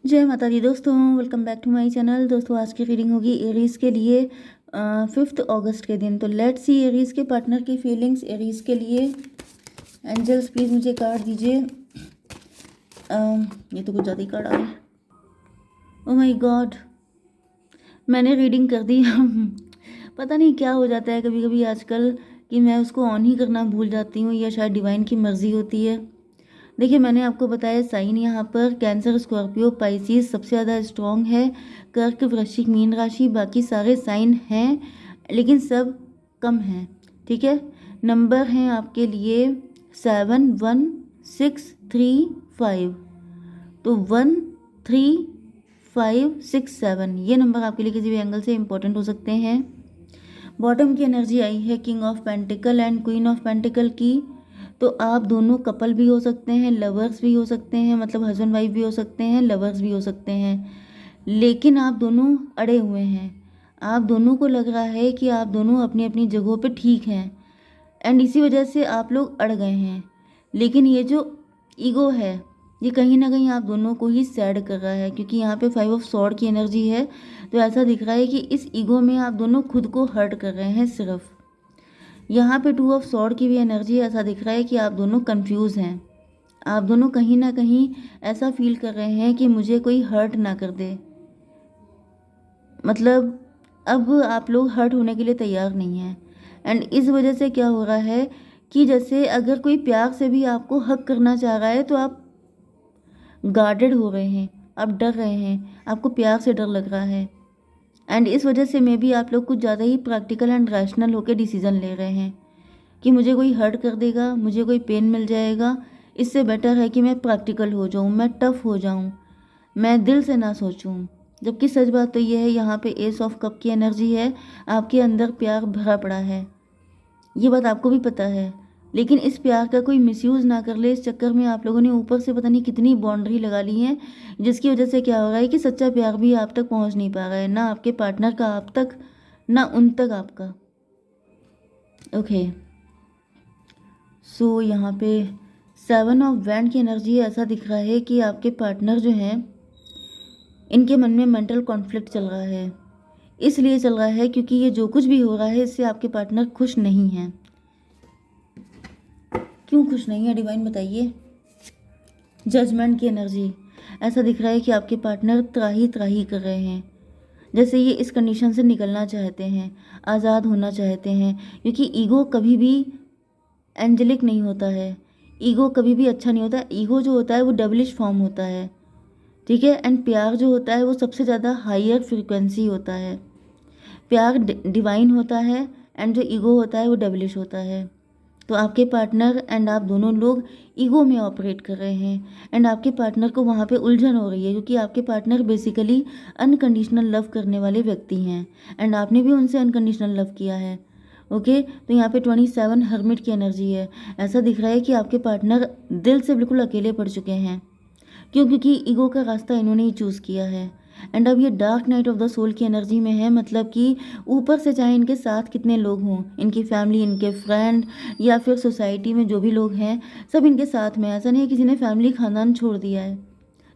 जय माता दी दोस्तों, welcome back to my channel. दोस्तों आज की रीडिंग होगी एरीज के लिए 5 अगस्त के दिन। तो लेट्स सी एरीज के पार्टनर की फीलिंग्स एरीज के लिए। एंजल्स प्लीज़ मुझे कार्ड दीजिए। ये तो कुछ ज़्यादा ही कार्ड आ गए। ओ माय गॉड, मैंने रीडिंग कर दी। पता नहीं क्या हो जाता है कभी कभी आजकल कि मैं उसको ऑन ही करना भूल जाती हूँ, या शायद डिवाइन की मर्जी होती है। देखिए, मैंने आपको बताया साइन यहाँ पर कैंसर, स्कॉर्पियो, पाइसिस सबसे ज़्यादा स्ट्रॉन्ग है। कर्क, वृश्चिक, मीन राशि, बाकी सारे साइन हैं लेकिन सब कम हैं। ठीक है, नंबर हैं आपके लिए 71635। तो 13567 ये नंबर आपके लिए किसी भी एंगल से इंपॉर्टेंट हो सकते हैं। बॉटम की एनर्जी आई है king of pentacle and queen of pentacle की। तो आप दोनों कपल भी हो सकते हैं, लवर्स भी हो सकते हैं, मतलब हस्बैंड वाइफ भी हो सकते हैं, लवर्स भी हो सकते हैं, लेकिन आप दोनों अड़े हुए हैं। आप दोनों को लग रहा है कि आप दोनों अपनी अपनी जगहों पे ठीक हैं एंड इसी वजह से आप लोग अड़ गए हैं। लेकिन ये जो ईगो है ये कहीं ना कहीं आप दोनों को ही सैड कर रहा है, क्योंकि यहाँ पे 5 ऑफ सॉर्ड की एनर्जी है। तो ऐसा दिख रहा है कि इस ईगो में आप दोनों खुद को हर्ट कर रहे हैं सिर्फ। यहाँ पे 2 ऑफ सॉर्ड की भी एनर्जी है। ऐसा दिख रहा है कि आप दोनों कंफ्यूज हैं। आप दोनों कहीं ना कहीं ऐसा फील कर रहे हैं कि मुझे कोई हर्ट ना कर दे। मतलब अब आप लोग हर्ट होने के लिए तैयार नहीं हैं एंड इस वजह से क्या हो रहा है कि जैसे अगर कोई प्यार से भी आपको हक करना चाह रहा है तो आप गार्डेड हो रहे हैं, आप डर रहे हैं, आपको प्यार से डर लग रहा है एंड इस वजह से मे भी आप लोग कुछ ज़्यादा ही प्रैक्टिकल एंड रैशनल होकर डिसीजन ले रहे हैं कि मुझे कोई हर्ट कर देगा, मुझे कोई पेन मिल जाएगा, इससे बेटर है कि मैं प्रैक्टिकल हो जाऊँ, मैं टफ हो जाऊँ, मैं दिल से ना सोचूं। जबकि सच बात तो ये है, यहाँ पे एस ऑफ कप की एनर्जी है, आपके अंदर प्यार भरा पड़ा है, ये बात आपको भी पता है। लेकिन इस प्यार का कोई मिसयूज़ ना कर ले, इस चक्कर में आप लोगों ने ऊपर से पता नहीं कितनी बाउंड्री लगा ली है, जिसकी वजह से क्या हो रहा है कि सच्चा प्यार भी आप तक पहुँच नहीं पा रहा है, ना आपके पार्टनर का आप तक, ना उन तक आपका। ओके, सो यहाँ पे 7 ऑफ वैंड की एनर्जी ऐसा दिख रहा है कि आपके पार्टनर जो हैं इनके मन में मेंटल कॉन्फ्लिक्ट चल रहा है। इसलिए चल रहा है क्योंकि ये जो कुछ भी हो रहा है इससे आपके पार्टनर खुश नहीं हैं। क्यों खुश नहीं है डिवाइन बताइए। जजमेंट की एनर्जी ऐसा दिख रहा है कि आपके पार्टनर त्राही त्राही कर रहे हैं, जैसे ये इस कंडीशन से निकलना चाहते हैं, आज़ाद होना चाहते हैं, क्योंकि ईगो कभी भी एंजेलिक नहीं होता है, ईगो कभी भी अच्छा नहीं होता। ईगो जो होता है वो डबलिश फॉर्म होता है, ठीक है। एंड प्यार जो होता है वो सबसे ज़्यादा हायर फ्रिक्वेंसी होता है। प्यार डिवाइन होता है एंड जो ईगो होता है वो डबलिश होता है। तो आपके पार्टनर एंड आप दोनों लोग ईगो में ऑपरेट कर रहे हैं एंड आपके पार्टनर को वहाँ पे उलझन हो रही है, क्योंकि आपके पार्टनर बेसिकली अनकंडीशनल लव करने वाले व्यक्ति हैं एंड आपने भी उनसे अनकंडीशनल लव किया है। ओके, तो यहाँ पे 27 हर्मिट की एनर्जी है। ऐसा दिख रहा है कि आपके पार्टनर दिल से बिल्कुल अकेले पड़ चुके हैं। क्यों? क्योंकि ईगो का रास्ता इन्होंने ही चूज़ किया है एंड अब ये dark night of the soul की एनर्जी में है। मतलब कि ऊपर से चाहे इनके साथ कितने लोग हों, इनकी फैमिली, इनके फ्रेंड या फिर सोसाइटी में जो भी लोग हैं, सब इनके साथ में। ऐसा नहीं है किसी ने फैमिली खानदान छोड़ दिया है,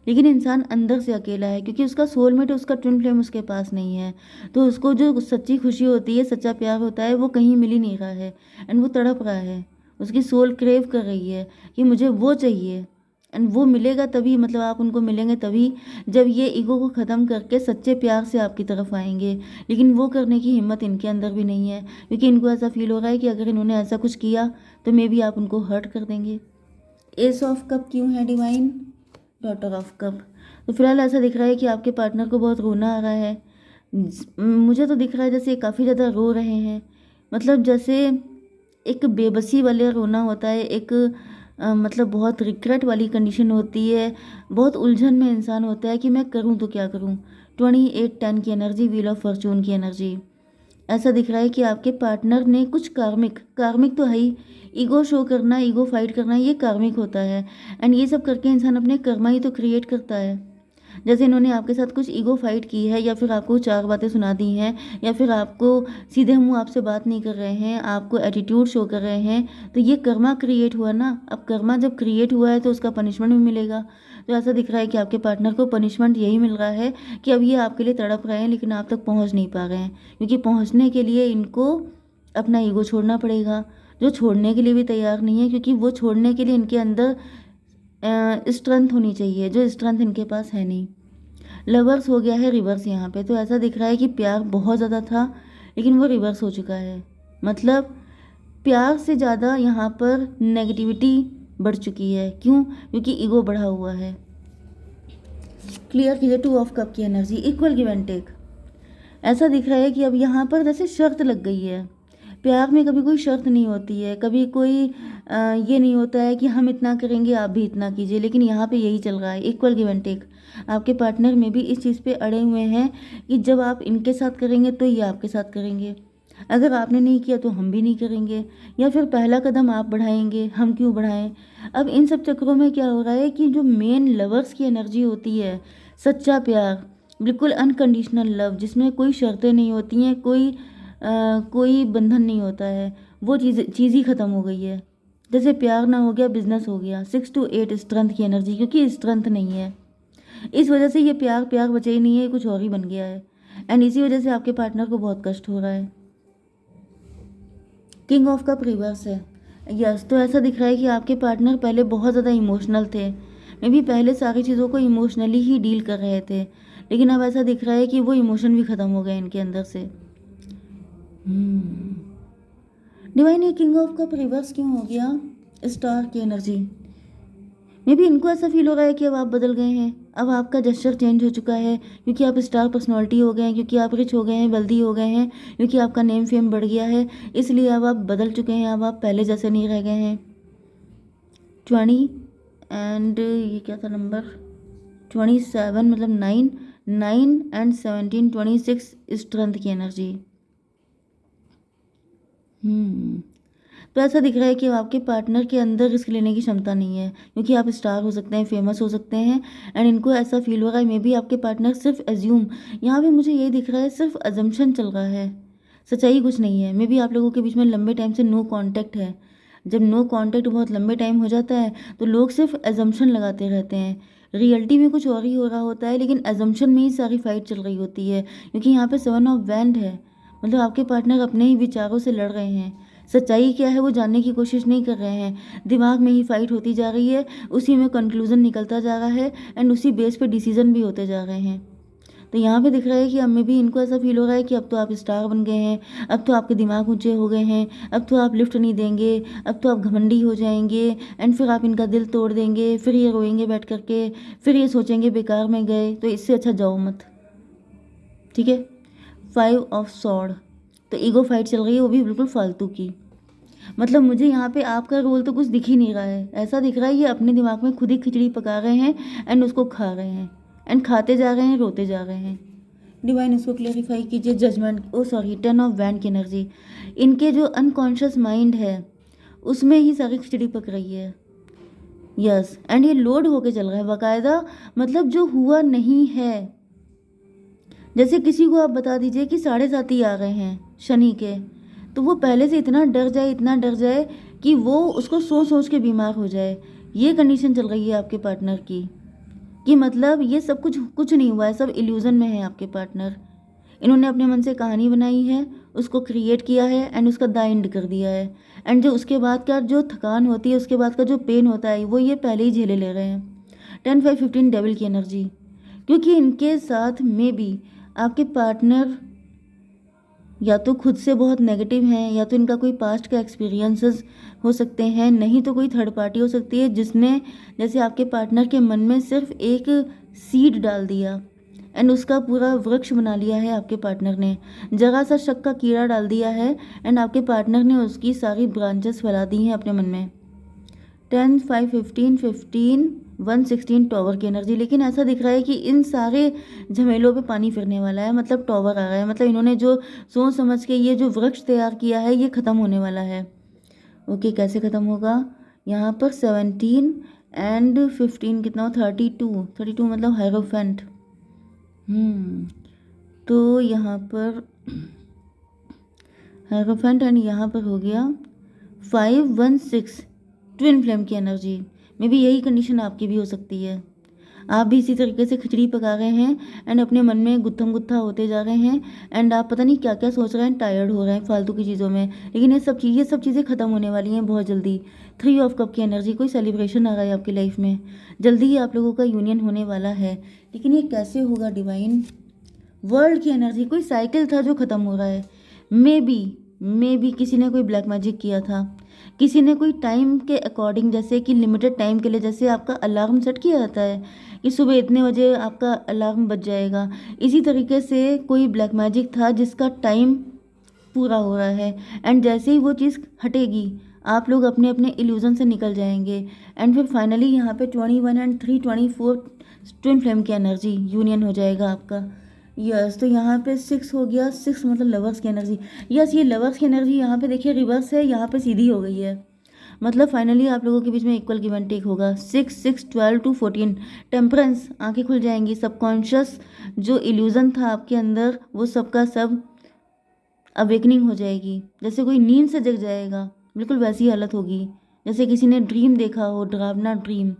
लेकिन इंसान अंदर से अकेला है क्योंकि उसका सोलमेट, उसका ट्विन फ्लेम उसके पास नहीं है। तो उसको जो सच्ची खुशी होती है, सच्चा प्यार होता है, वो कहीं मिल ही नहीं रहा है एंड वो तड़प रहा है। उसकी सोल क्रेव कर रही है कि मुझे वो चाहिए एंड वो मिलेगा तभी, मतलब आप उनको मिलेंगे तभी जब ये ईगो को ख़त्म करके सच्चे प्यार से आपकी तरफ आएंगे। लेकिन वो करने की हिम्मत इनके अंदर भी नहीं है, क्योंकि इनको ऐसा फील हो रहा है कि अगर इन्होंने ऐसा कुछ किया तो मे बी आप उनको हर्ट कर देंगे। एस ऑफ कप क्यों है डिवाइन? Daughter of cup. तो फिलहाल ऐसा दिख रहा है कि आपके पार्टनर को बहुत रोना आ रहा है। मुझे तो दिख रहा है जैसे काफ़ी ज़्यादा रो रहे हैं, मतलब जैसे एक बेबसी वाला रोना होता है, एक मतलब बहुत रिग्रेट वाली कंडीशन होती है, बहुत उलझन में इंसान होता है कि मैं करूं तो क्या करूं। 28-10 की एनर्जी, व्हील ऑफ फॉर्चून की एनर्जी। ऐसा दिख रहा है कि आपके पार्टनर ने कुछ कार्मिक, कार्मिक तो है ही, ईगो शो करना, ईगो फाइट करना, ये कार्मिक होता है एंड ये सब करके इंसान अपने कर्मा ही तो क्रिएट करता है। जैसे इन्होंने आपके साथ कुछ ईगो फाइट की है, या फिर आपको 4 बातें सुना दी हैं, या फिर आपको सीधे मुंह आपसे बात नहीं कर रहे हैं, आपको एटीट्यूड शो कर रहे हैं। तो ये कर्मा क्रिएट हुआ ना। अब कर्मा जब क्रिएट हुआ है तो उसका पनिशमेंट भी मिलेगा। तो ऐसा दिख रहा है कि आपके पार्टनर को पनिशमेंट यही मिल रहा है कि अब ये आपके लिए तड़प रहे हैं, लेकिन आप तक पहुँच नहीं पा रहे हैं, क्योंकि पहुँचने के लिए इनको अपना ईगो छोड़ना पड़ेगा, जो छोड़ने के लिए भी तैयार नहीं है, क्योंकि वो छोड़ने के लिए इनके अंदर स्ट्रेंथ होनी चाहिए, जो स्ट्रेंथ इनके पास है नहीं। लवर्स हो गया है रिवर्स यहाँ पे। तो ऐसा दिख रहा है कि प्यार बहुत ज़्यादा था, लेकिन वो रिवर्स हो चुका है। मतलब प्यार से ज़्यादा यहाँ पर नेगेटिविटी बढ़ चुकी है। क्यों? क्योंकि ईगो बढ़ा हुआ है। क्लियर कीजिए 2 ऑफ कप की energy, equal give and take. ऐसा दिख रहा है कि अब यहाँ पर जैसे शर्त लग गई है। प्यार में कभी कोई शर्त नहीं होती है, कभी कोई ये नहीं होता है कि हम इतना करेंगे आप भी इतना कीजिए, लेकिन यहाँ पे यही चल रहा है, इक्वल गिव एंड टेक। आपके पार्टनर में भी इस चीज़ पे अड़े हुए हैं कि जब आप इनके साथ करेंगे तो ये आपके साथ करेंगे, अगर आपने नहीं किया तो हम भी नहीं करेंगे, या फिर पहला कदम आप बढ़ाएंगे, हम क्यों बढ़ाएं। अब इन सब चक्करों में क्या हो रहा है कि जो मेन लवर्स की एनर्जी होती है, सच्चा प्यार, बिल्कुल अनकंडीशनल लव, जिसमें कोई शर्तें नहीं होती हैं, कोई बंधन नहीं होता है, वो चीज़ ही ख़त्म हो गई है। जैसे प्यार ना हो गया, बिजनेस हो गया। 6 to 8 स्ट्रेंथ की एनर्जी, क्योंकि स्ट्रेंथ नहीं है, इस वजह से ये प्यार प्यार बचा ही नहीं है, कुछ और ही बन गया है। एंड इसी वजह से आपके पार्टनर को बहुत कष्ट हो रहा है। किंग ऑफ कप रिवर्स है। यस, तो ऐसा दिख रहा है कि आपके पार्टनर पहले बहुत ज़्यादा इमोशनल थे, मे बी पहले सारी चीज़ों को इमोशनली ही डील कर रहे थे, लेकिन अब ऐसा दिख रहा है कि वो इमोशन भी ख़त्म हो गए इनके अंदर से। डिवाइन, ये किंग ऑफ कप रिवर्स क्यों हो गया? स्टार की एनर्जी। मे बी इनको ऐसा फील हो रहा है कि अब आप बदल गए हैं, अब आपका जेस्चर चेंज हो चुका है, क्योंकि आप स्टार पर्सनालिटी हो गए हैं, क्योंकि आप रिच हो गए हैं, वेल्दी हो गए हैं, क्योंकि आपका नेम फेम बढ़ गया है, इसलिए अब आप बदल चुके हैं, अब आप पहले जैसे नहीं रह गए हैं। 20 एंड ये क्या था नंबर? 27, मतलब 9 एंड 17, 26 स्ट्रेंथ की एनर्जी। तो ऐसा दिख रहा है कि आपके पार्टनर के अंदर रिस्क लेने की क्षमता नहीं है, क्योंकि आप स्टार हो सकते हैं, फेमस हो सकते हैं, एंड इनको ऐसा फील हो रहा है मे बी आपके पार्टनर सिर्फ एज्यूम, यहाँ पे मुझे यही दिख रहा है, सिर्फ अजम्पशन चल रहा है, सच्चाई कुछ नहीं है। मे बी आप लोगों के बीच में लंबे टाइम से नो कांटेक्ट है। जब नो कांटेक्ट बहुत लंबे टाइम हो जाता है तो लोग सिर्फ एजम्पशन लगाते रहते हैं, रियलिटी में कुछ और ही हो रहा होता है, लेकिन एजम्पशन में ही सारी फाइट चल रही होती है, क्योंकि यहाँ पे 7 ऑफ वैंड है। मतलब आपके पार्टनर अपने ही विचारों से लड़ रहे हैं, सच्चाई क्या है वो जानने की कोशिश नहीं कर रहे हैं, दिमाग में ही फाइट होती जा रही है, उसी में कंक्लूजन निकलता जा रहा है, एंड उसी बेस पे डिसीजन भी होते जा रहे हैं। तो यहाँ पे दिख रहा है कि अब में भी इनको ऐसा फील हो रहा है कि अब तो आप स्टार बन गए हैं, अब तो आपके दिमाग ऊंचे हो गए हैं, अब तो आप लिफ्ट नहीं देंगे, अब तो आप घमंडी हो जाएंगे, एंड फिर आप इनका दिल तोड़ देंगे, फिर ये रोएंगे बैठ करके, फिर ये सोचेंगे बेकार में गए, तो इससे अच्छा जाओ मत। ठीक है। 5 ऑफ सॉर्ड, तो ईगो फाइट चल रही है, वो भी बिल्कुल फालतू की। मतलब मुझे यहाँ पे आपका रोल तो कुछ दिख ही नहीं रहा है, ऐसा दिख रहा है ये अपने दिमाग में खुद ही खिचड़ी पका रहे हैं, एंड उसको खा रहे हैं, एंड खाते जा रहे हैं, रोते जा रहे हैं। डिवाइन, इसको क्लेरिफाई कीजिए। Judgement, O sorry, 10 of wands की एनर्जी। इनके जो अनकॉन्शियस माइंड है उसमें ही सारी खिचड़ी पक रही है। यस, एंड ये लोड होके चल रहा है बाकायदा, मतलब जो हुआ नहीं है। जैसे किसी को आप बता दीजिए कि 7:30 ही आ गए हैं शनि के, तो वो पहले से इतना डर जाए, इतना डर जाए कि वो उसको सोच सोच के बीमार हो जाए। ये कंडीशन चल रही है आपके पार्टनर की, कि मतलब ये सब कुछ नहीं हुआ है, सब इल्यूज़न में है आपके पार्टनर। इन्होंने अपने मन से कहानी बनाई है, उसको क्रिएट किया है, एंड उसका द एंड कर दिया है, एंड जो उसके बाद का जो थकान होती है, उसके बाद का जो पेन होता है, वो ये पहले ही झेले ले रहे हैं। 10, 5, 15 डेविल की एनर्जी, क्योंकि इनके साथ में भी आपके पार्टनर या तो खुद से बहुत नेगेटिव हैं, या तो इनका कोई पास्ट का एक्सपीरियंसेस हो सकते हैं, नहीं तो कोई थर्ड पार्टी हो सकती है जिसने जैसे आपके पार्टनर के मन में सिर्फ एक सीड डाल दिया, एंड उसका पूरा वृक्ष बना लिया है आपके पार्टनर ने। जरा सा शक का कीड़ा डाल दिया है, एंड आपके पार्टनर ने उसकी सारी ब्रांचेस फैला दी हैं अपने मन में। 10, 5, 15, 15, 116 टॉवर की एनर्जी। लेकिन ऐसा दिख रहा है कि इन सारे झमेलों पे पानी फिरने वाला है, मतलब टॉवर आ रहा है, मतलब इन्होंने जो सोच समझ के ये जो वृक्ष तैयार किया है ये ख़त्म होने वाला है। ओके, कैसे ख़त्म होगा? यहाँ पर 17 एंड 15 कितना हो, 32 मतलब हायरोफेंट। तो यहाँ पर हायरोफेंट एंड यहाँ पर हो गया 516 ट्विन फ्लेम की एनर्जी। मे बी यही कंडीशन आपकी भी हो सकती है। आप भी इसी तरीके से खिचड़ी पका रहे हैं एंड अपने मन में गुत्थम गुत्था होते जा रहे हैं एंड आप पता नहीं क्या क्या सोच रहे हैं, टायर्ड हो रहे हैं फालतू की चीज़ों में। लेकिन ये सब चीज़ें ख़त्म होने वाली हैं बहुत जल्दी। 3 ऑफ कप की एनर्जी, कोई सेलिब्रेशन आ रहा है आपकी लाइफ में, जल्दी ही आप लोगों का यूनियन होने वाला है। लेकिन ये कैसे होगा डिवाइन? वर्ल्ड की एनर्जी, कोई साइकिल था जो ख़त्म हो रहा है। मे बी किसी ने कोई ब्लैक मैजिक किया था, किसी ने कोई टाइम के अकॉर्डिंग, जैसे कि लिमिटेड टाइम के लिए, जैसे आपका अलार्म सेट किया जाता है कि सुबह इतने बजे आपका अलार्म बज जाएगा, इसी तरीके से कोई ब्लैक मैजिक था जिसका टाइम पूरा हो रहा है एंड जैसे ही वो चीज़ हटेगी आप लोग अपने अपने इल्यूजन से निकल जाएंगे एंड फिर फाइनली यहाँ पे 21 एंड 3 24 ट्विन फ्लेम की एनर्जी यूनियन हो जाएगा आपका। यस, तो यहाँ पे 6 हो गया, 6 मतलब लवर्स की एनर्जी। यस, ये लवर्स की एनर्जी यहाँ पे देखिए रिवर्स है, यहाँ पे सीधी हो गई है। मतलब फाइनली आप लोगों के बीच में इक्वल गिव एंड टेक होगा। 6 6 12 टू 14 टेम्परेंस, आंखें खुल जाएंगी। सबकॉन्शियस जो इल्यूजन था आपके अंदर वो सबका सब अवेकनिंग हो जाएगी, जैसे कोई नींद से जग जाएगा, बिल्कुल वैसी हालत होगी जैसे किसी ने ड्रीम देखा हो, डरावना ड्रीम,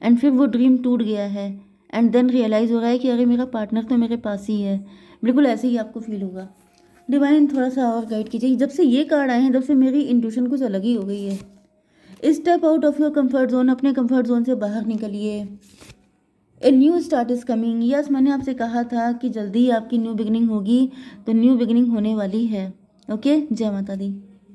एंड फिर वो ड्रीम टूट गया है एंड देन रियलाइज़ हो रहा है कि अरे मेरा पार्टनर तो मेरे पास ही है। बिल्कुल ऐसे ही आपको फील होगा। डिवाइन थोड़ा सा और गाइड कीजिए। जब से ये कार्ड आए हैं तब से मेरी इंट्यूशन कुछ अलग ही हो गई है। Step out of your comfort zone, अपने कंफर्ट जोन से बाहर निकलिए। A new start is coming. Yes, मैंने आपसे कहा था कि जल्दी ही आपकी न्यू बिगिनिंग होगी, तो न्यू बिगिनिंग होने वाली है। ओके, जय माता दी।